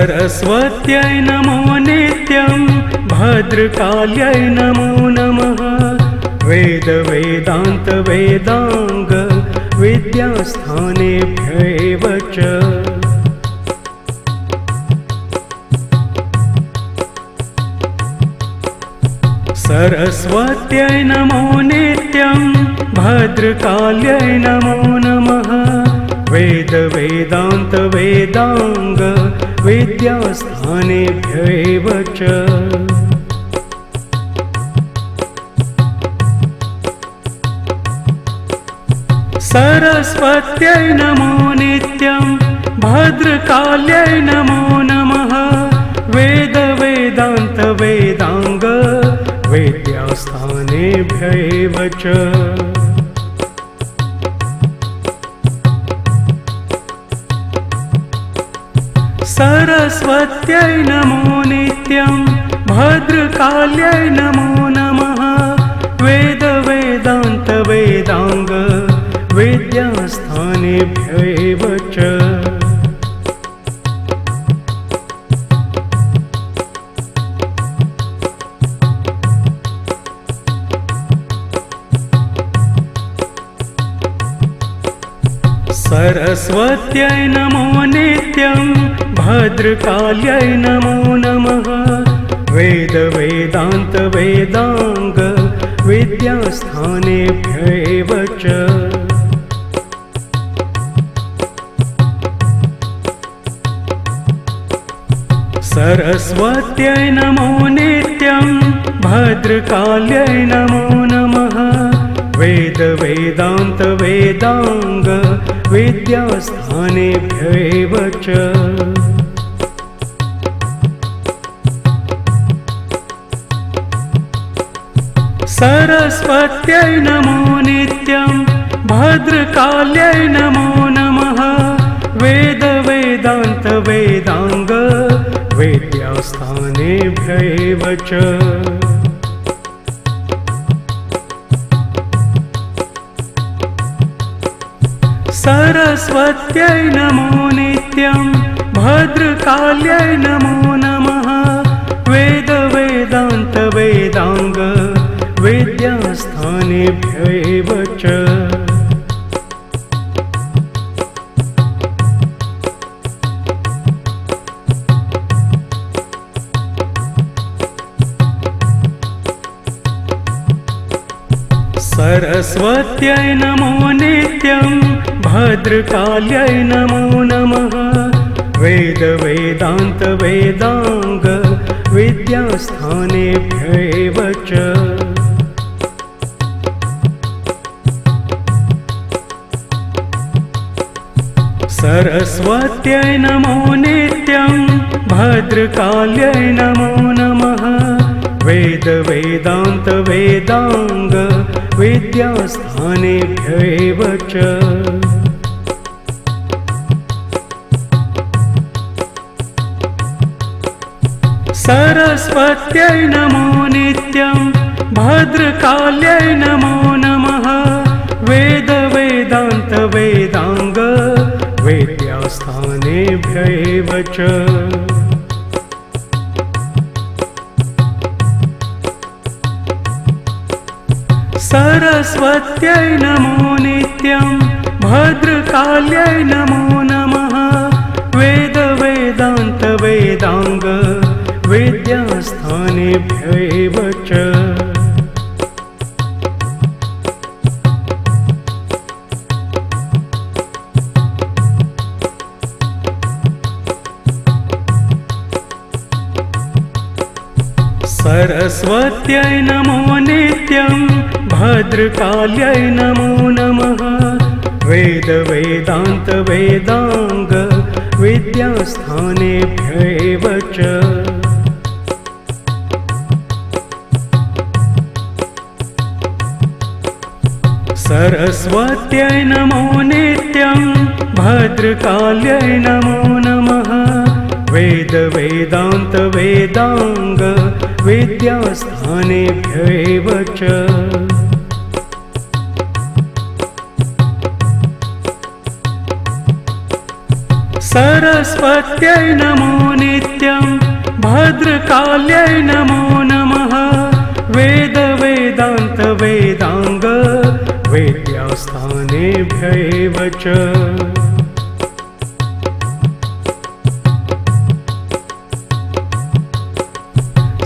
सरस्वत्यै नमो नित्यं भद्रकाल्यै नमो नमः। वेद वेदान्त वेदांग विद्यास्थानेभ्यैव च। सरस्वत्यै नमो नित्यं भद्रकाल्यै नमो नमः। वेद वेदान्त वेदांग विद्यास्थानेभ्यैव च। सरस्वत्यै नमो नित्यं भद्रकाल्यै नमो नमः। वेद वेदान्त वेदांग विद्यास्थानेभ्यैव च। सरस्वत्यै नमो नित्यं भद्रकाल्यै नमो नमः। वेद वेदान्त वेदांग विद्यास्थानेभ्यैव च। सरस्वत्यै नमो नित्यं भद्रकाल्यै नमो नमः। वेद वेदान्त वेदांग विद्यास्थानेभ्यैव च। सरस्वत्यै नमो नित्यं भद्रकाल्यै नमो नमः। वेद वेदान्त वेदांग विद्यास्थानेभ्यैव च। सरस्वत्यै नमो नित्यं भद्रकाल्यै नमो नमः। वेद वेदान्त वेदांग विद्यास्थानेभ्यैव च। सरस्वत्यै नमो नित्यं भद्रकाल्यै नमो नमः। वेद वेदान्त वेदांग विद्यास्थानेभ्यैव च। सरस्वत्यै नमो नित्यं भद्रकाल्यै नमो नमः। वेद वेदान्त वेदांग विद्यास्थानेभ्यैव च। सरस्वत्यै नमो नित्यं भद्रकाल्यै नमो नमः। वेद वेदान्त वेदांग विद्यास्थानेभ्यैव च। सरस्वत्यै नमो नित्यं भद्रकाल्यै नमो नमः। वेद वेदान्त वेदांग विद्यास्थानेभ्यैव च। सरस्वत्यै नमो नित्यं भद्रकाल्यै नमो नमः। वेद वेदान्त वेदांग विद्यास्थानेभ्यैव च। सरस्वत्यै नमो नित्यं भद्रकाल्यै नमो नमः। वेद वेदान्त वेदांग विद्यास्थानेभ्यैव च। सरस्वत्यै नमो नित्यं भद्रकाल्यै नमो नमः। वेद वेदान्त वेदांग विद्यास्थानेभ्यैव च। सरस्वत्यै नमो नित्यं भद्रकाल्यै नमो नमः। वेद वेदान्त वेदांग वेद्यास्थानेभ्यैव च।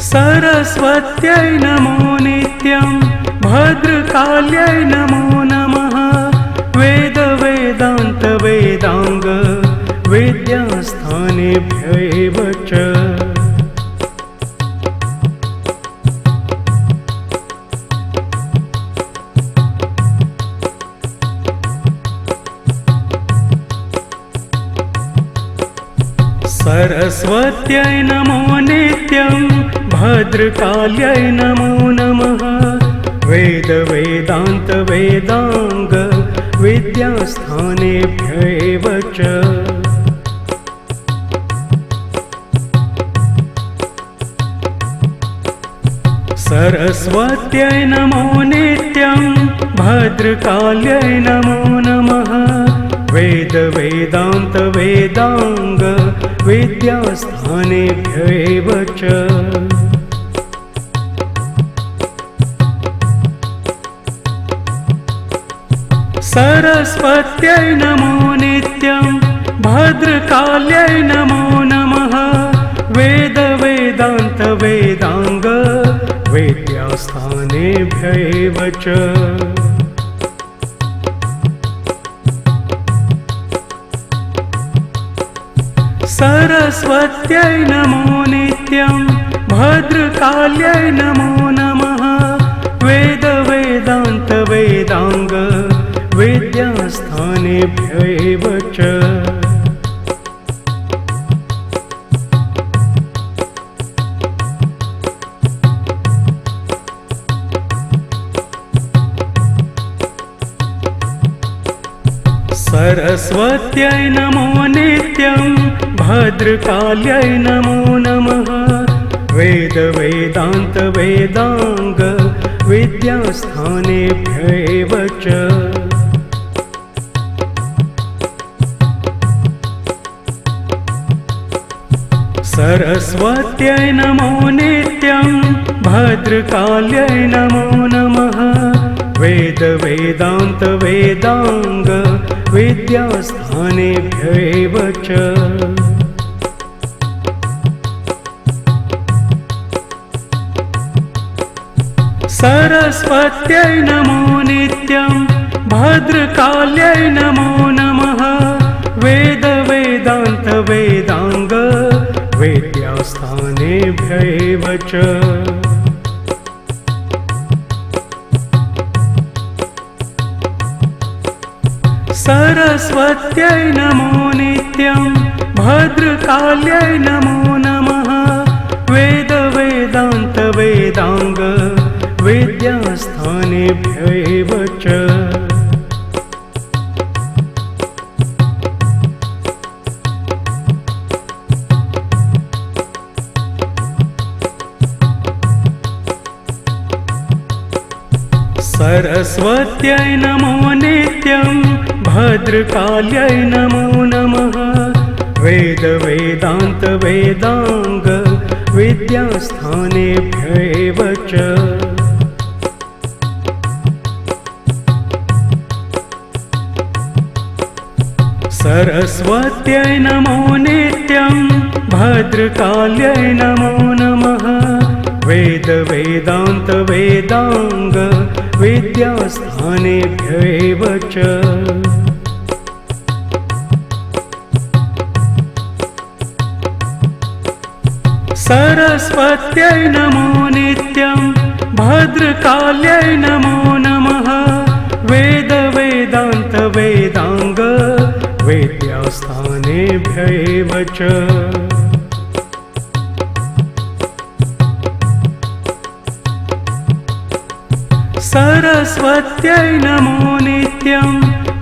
सरस्वत्यै नमो नित्यं भद्रकाल्यै नमो नमः। वेद वेदान्त वेदांग वेद्यास्थानेभ्यैव च। सरस्वत्यै नमो नित्यं भद्रकाल्यै नमो नमः। वेद वेदान्त वेदांग विद्यास्थानेभ्यैव च। सरस्वत्यै नमो नित्यं भद्रकाल्यै नमो नमः। वेद वेदान्त वेदांग विद्यास्थानेभ्यैव च। सरस्वत्यै नमो नित्यं भद्रकाल्यै नमो नमः। वेद वेदान्त वेदांग विद्यास्थानेभ्यैव च। सरस्वत्यै नमो नित्यं भद्रकाल्यै नमो नमः। वेद वेदान्त वेदांग विद्यास्थानेभ्यैव च। सरस्वत्यै नमो नित्यं भद्रकाल्यै नमो नमः। वेद वेदान्त वेदांग विद्यास्थानेभ्यैव च। सरस्वत्यै नमो नित्यं भद्रकाल्यै नमो नमः। वेद वेदान्त वेदांग विद्यास्थानेभ्यैव च। सरस्वत्यै नमो नित्यं भद्रकाल्यै नमो नमः। वेद वेदान्त वेदांग विद्यास्थानेभ्यैव च। सरस्वत्यै नमो नित्यं भद्रकाल्यै नमो नमः। वेद वेदान्त वेदांग विद्यास्थानेभ्यैव च। सरस्वत्यै नमो नित्यं भद्रकाल्यै नमो नमः। वेद वेदान्त वेदांग विद्यास्थानेभ्यैव च। सरस्वत्यै नमो नित्यं भद्रकाल्यै नमो नमः। वेद वेदान्त वेदांग विद्यास्थानेभ्यैव च। सरस्वत्यै नमो नित्यं भद्रकाल्यै नमो नमः। वेद वेदान्त वेदांग विद्यास्थानेभ्यैव च। सरस्वत्यै नमो नित्यं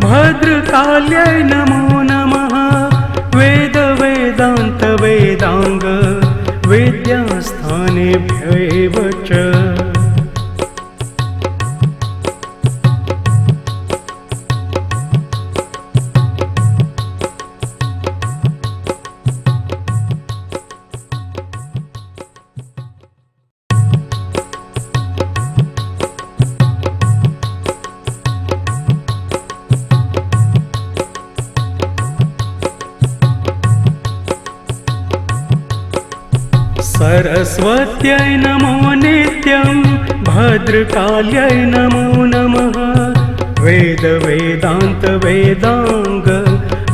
भद्रकाल्यै नमो नमः। वेद वेदान्त वेदांग विद्यास्थानेभ्यैव च। सरस्वत्यै नमो नित्यं भद्रकाल्यै नमो नमः वेद वेदांग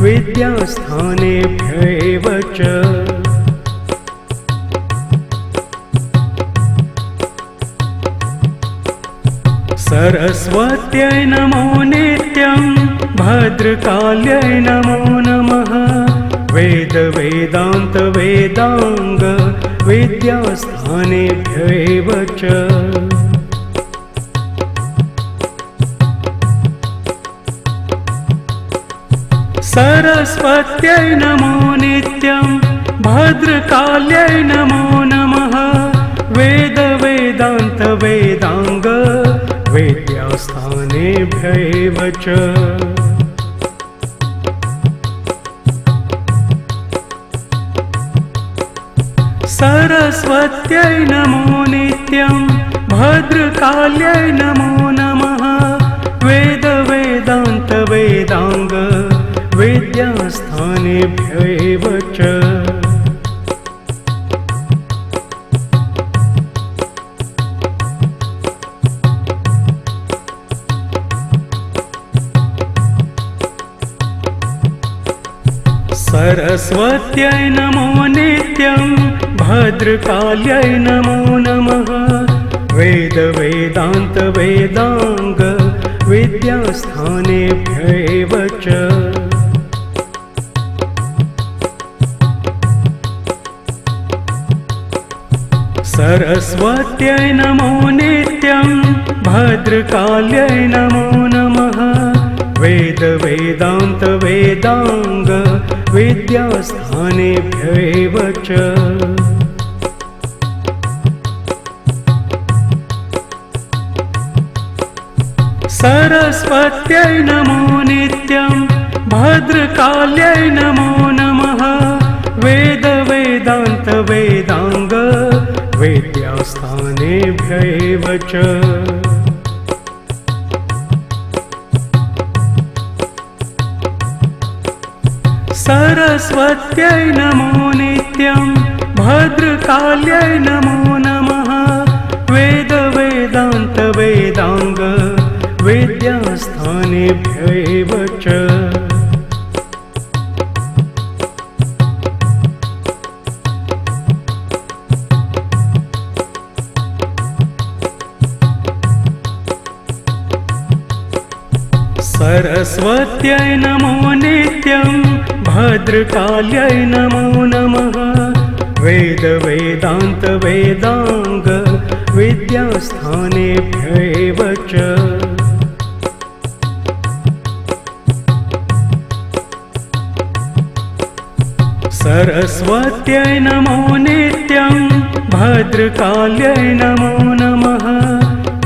विद्यास्थानेभ्यैव च सरस्वत्यै नमो नित्यं भद्रकाल्यै नमो नमः वेद वेदांग विद्यास्थानेभ्यैव च सरस्वत्यै नमो नित्यं भद्रकाल्यै नमो नमः वेद वेदांग विद्यास्थानेभ्यैव च सरस्वत्यै नमो नित्यं भद्रकाल्यै नमो नमः वेद वेदांग विद्यास्थानेभ्यैव च सरस्वत्यै नमो नित्यं भद्रकाल्यै नमो नमः वेद वेदांग विद्यास्थानेभ्यैव च सरस्वत्यै नमो नित्यं भद्रकाल्यै नमो नमः वेद वेदांग विद्यास्थानेभ्यैव च सरस्वत्यै नमो नित्यं भद्रकाल्यै नमो नमः वेद वेदांग विद्यास्थानेभ्यैव च सरस्वत्यै नमो नित्यं भद्रकाल्यै नमो नमः वेद वेदांग विद्यास्थानेभ्यैव च सरस्वत्यै नमो नित्यं भद्रकाल्यै नमो नमः वेद वेदांग विद्यास्थानेभ्यैव च सरस्वत्यै नमो नित्यं भद्रकाल्यै नमो नमः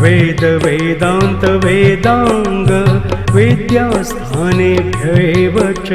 वेद वेदांग विद्यास्थानेभ्यैव च